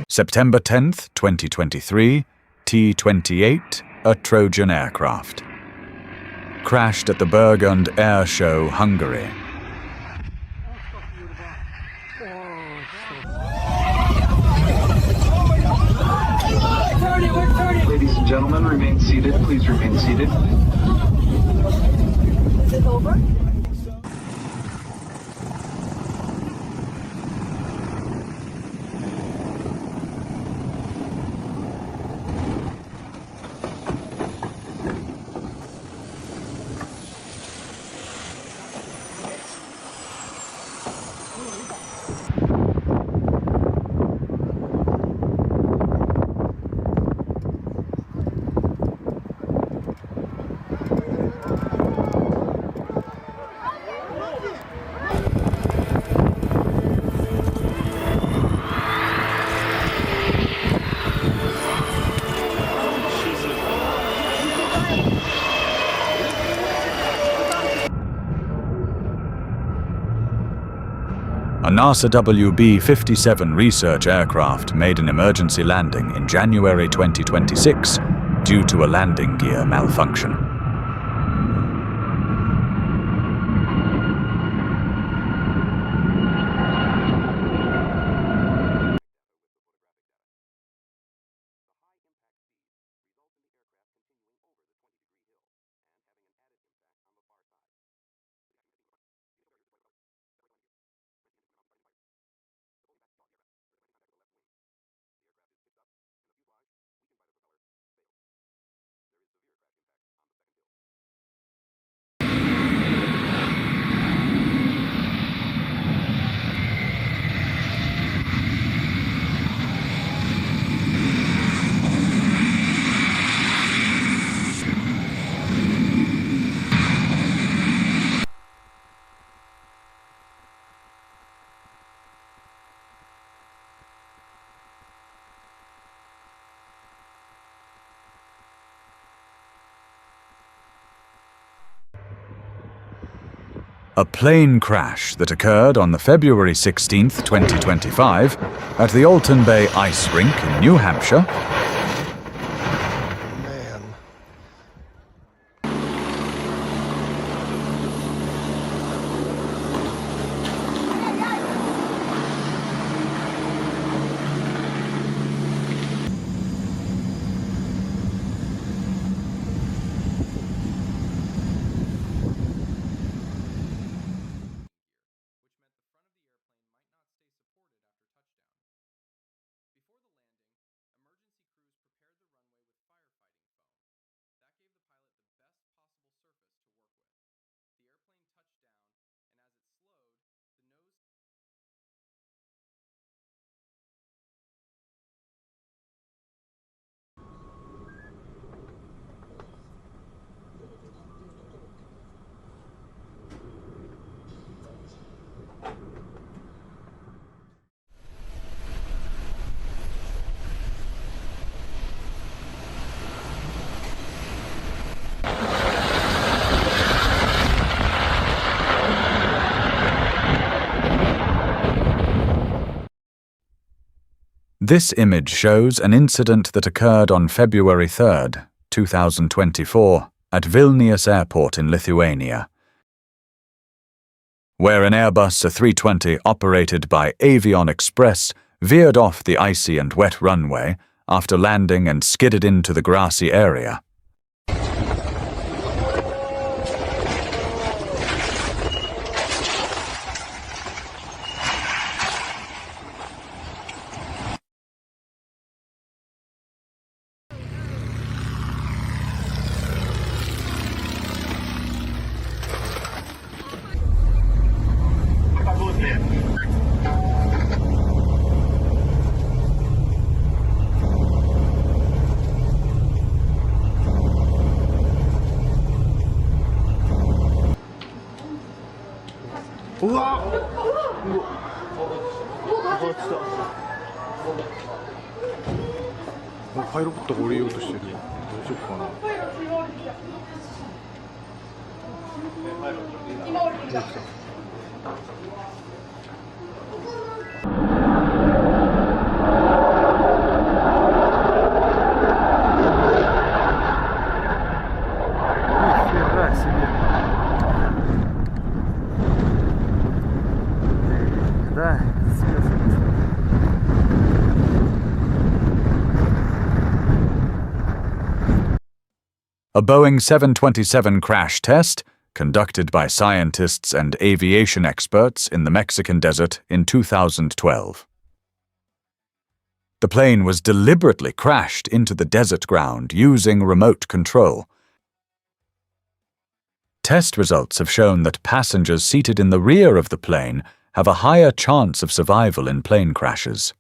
September 10th, 2023, T-28, a Trojan aircraft. Crashed at the BöRgöNd Air Show, Hungary. Ladies and gentlemen, remain seated. Please remain seated. Is it over? A NASA WB-57 research aircraft made an emergency landing in January 2026 due to a landing gear malfunction. A plane crash that occurred on the February 16th, 2025 at the Alton Bay Ice Rink in New Hampshire This image shows an incident that occurred on February 3rd, 2024, at Vilnius Airport in Lithuania, where an Airbus A320 operated by Avion Express veered off the icy and wet runway after landing and skidded into the grassy area. うわっパイロットが降りようとしてる。どうしようかな。A Boeing 727 crash test, conducted by scientists and aviation experts in the Mexican desert in 2012. The plane was deliberately crashed into the desert ground using remote control. Test results have shown that passengers seated in the rear of the plane have a higher chance of survival in plane crashes.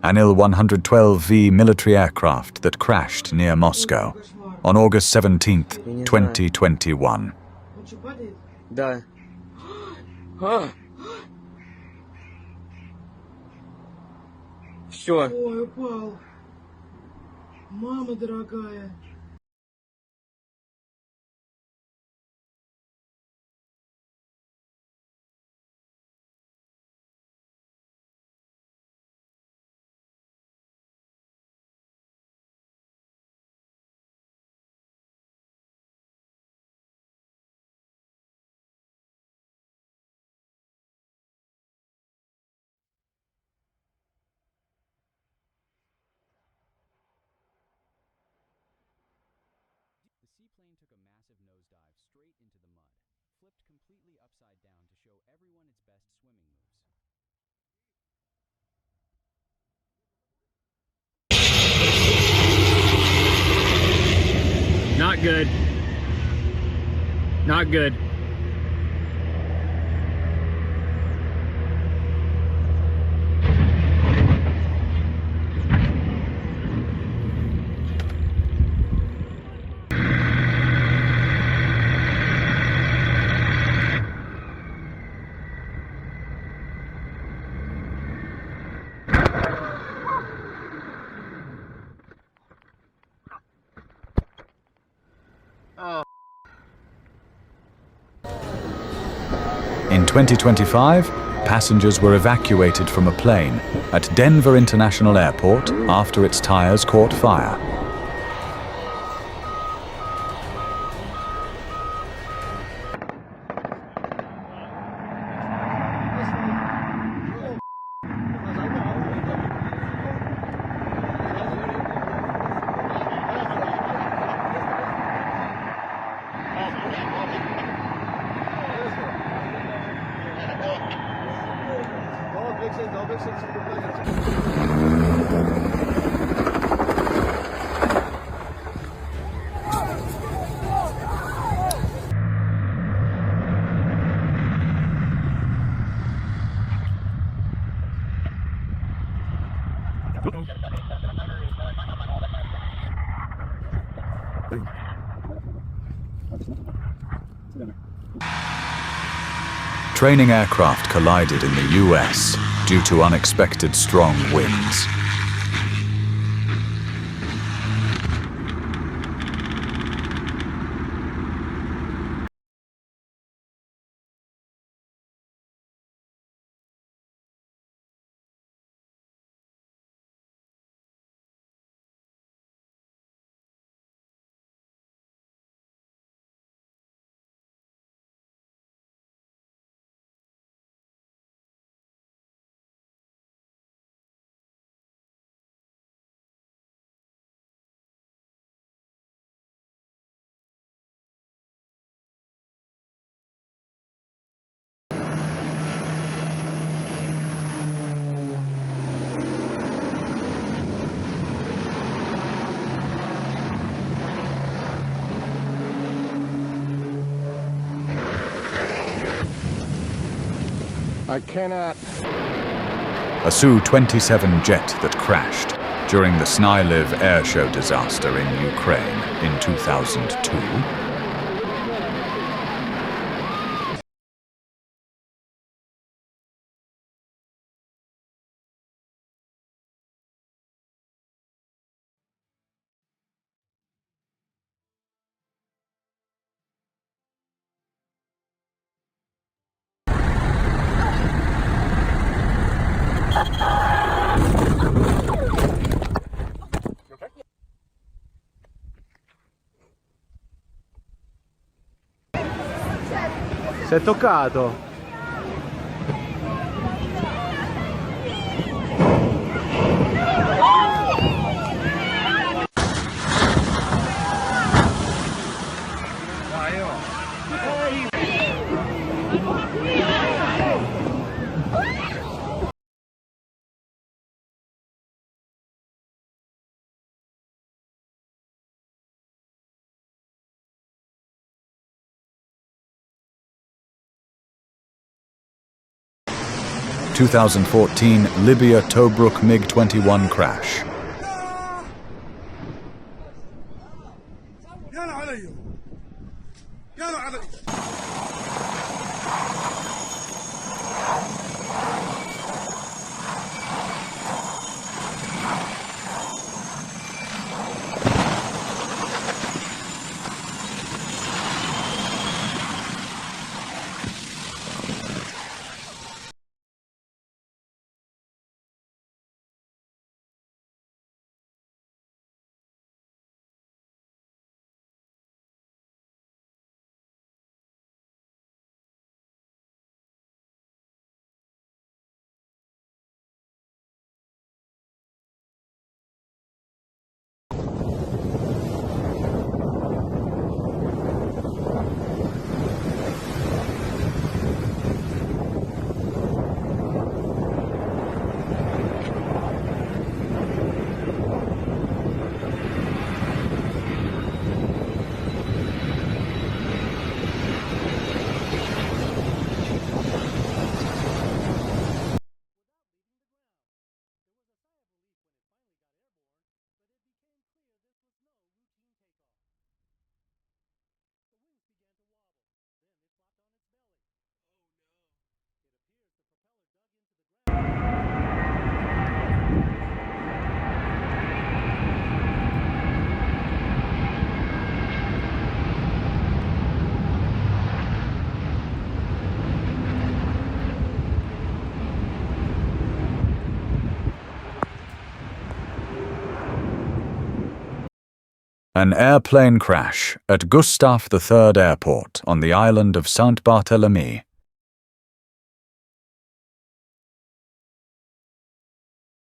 An Il-112V military aircraft that crashed near Moscow on August 17, 2021. Да. Все. Ой, упал. Мама дорогая. The seaplane took a massive nosedive straight into the mud, flipped completely upside down to show everyone its best swimming moves. Not good. Not good. In 2025, passengers were evacuated from a plane at Denver International Airport after its tires caught fire. Training aircraft collided in the US due to unexpected strong winds. I cannot. A Su-27 jet that crashed during the Snyliv air show disaster in Ukraine in 2002. Si è toccato. (2014) Libya Tobruk MiG-21 crash. An airplane crash at Gustav III Airport on the island of Saint Barthélemy.